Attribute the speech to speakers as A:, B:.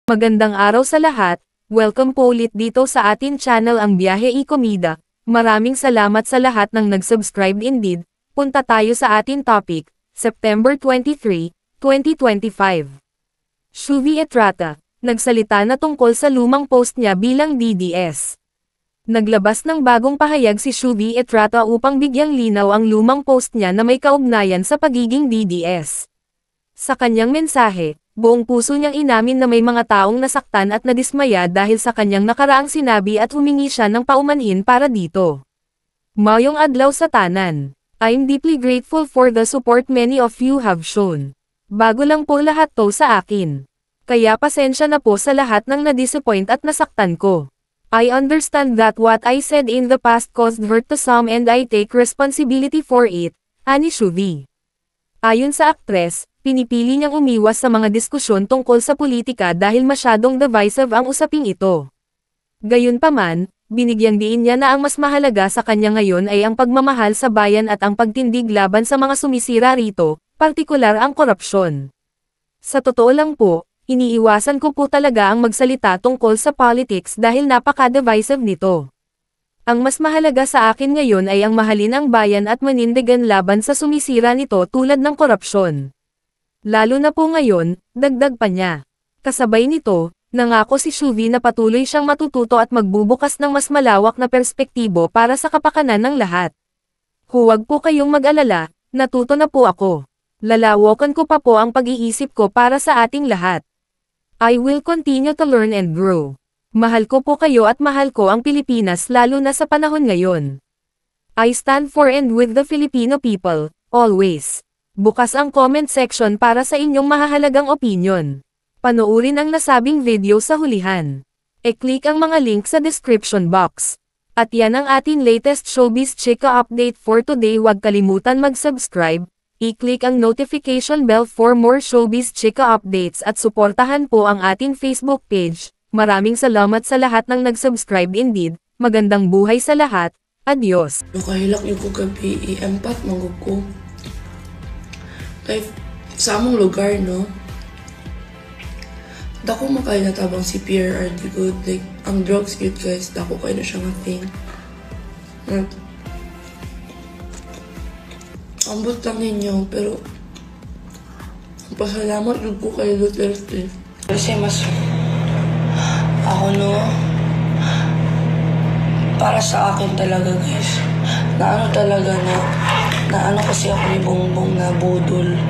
A: Magandang araw sa lahat, welcome po ulit dito sa atin channel ang Biyahe y Komida. Maraming salamat sa lahat ng nag-subscribe indeed. Punta tayo sa atin topic, September 23, 2025. Shuvi Estrada, nagsalita na tungkol sa lumang post niya bilang DDS. Naglabas ng bagong pahayag si Shuvi Estrada upang bigyang linaw ang lumang post niya na may kaugnayan sa pagiging DDS. Sa kanyang mensahe, buong puso niyang inamin na may mga taong nasaktan at nadismaya dahil sa kanyang nakaraang sinabi at humingi siya ng paumanhin para dito. Mayong adlaw sa tanan. I'm deeply grateful for the support many of you have shown. Bago lang po lahat to sa akin. Kaya pasensya na po sa lahat ng nadisappoint at nasaktan ko. I understand that what I said in the past caused hurt to some and I take responsibility for it, ani Shuvi. Ayon sa aktres, pinipili niyang umiwas sa mga diskusyon tungkol sa politika dahil masyadong divisive ang usaping ito. Gayunpaman, binigyang diin niya na ang mas mahalaga sa kanya ngayon ay ang pagmamahal sa bayan at ang pagtindig laban sa mga sumisira rito, partikular ang korupsyon. Sa totoo lang po, iniiwasan ko po talaga ang magsalita tungkol sa politics dahil napaka-divisive nito. Ang mas mahalaga sa akin ngayon ay ang mahalin ang bayan at manindigan laban sa sumisira nito tulad ng korupsyon. Lalo na po ngayon, dagdag pa niya. Kasabay nito, nangako si Shuvi na patuloy siyang matututo at magbubukas ng mas malawak na perspektibo para sa kapakanan ng lahat. Huwag po kayong mag-alala, natuto na po ako. Lalawakan ko pa po ang pag-iisip ko para sa ating lahat. I will continue to learn and grow. Mahal ko po kayo at mahal ko ang Pilipinas lalo na sa panahon ngayon. I stand for and with the Filipino people, always. Bukas ang comment section para sa inyong mahahalagang opinion. Panoorin ang nasabing video sa hulihan. E-click ang mga link sa description box. At yan ang ating latest showbiz chika update for today. Huwag kalimutan mag-subscribe. I-click ang notification bell for more showbiz chika updates at suportahan po ang ating Facebook page. Maraming salamat sa lahat ng nag-subscribe indeed. Magandang buhay sa lahat. Adios.
B: Nakahilak yung ko gabi, i-empat manggug ko. Kaya sa among lugar, no? Dako makay natabang si PRRD good. Like, ang drugs yun guys, dako kayo na siya nga thing. Ambot lang ninyo, pero pasalamat yun ko kay Duterte. Kasi mas ako no, para sa akin talaga guys, na ano talaga na ano kasi ako ni Bongbong na budol.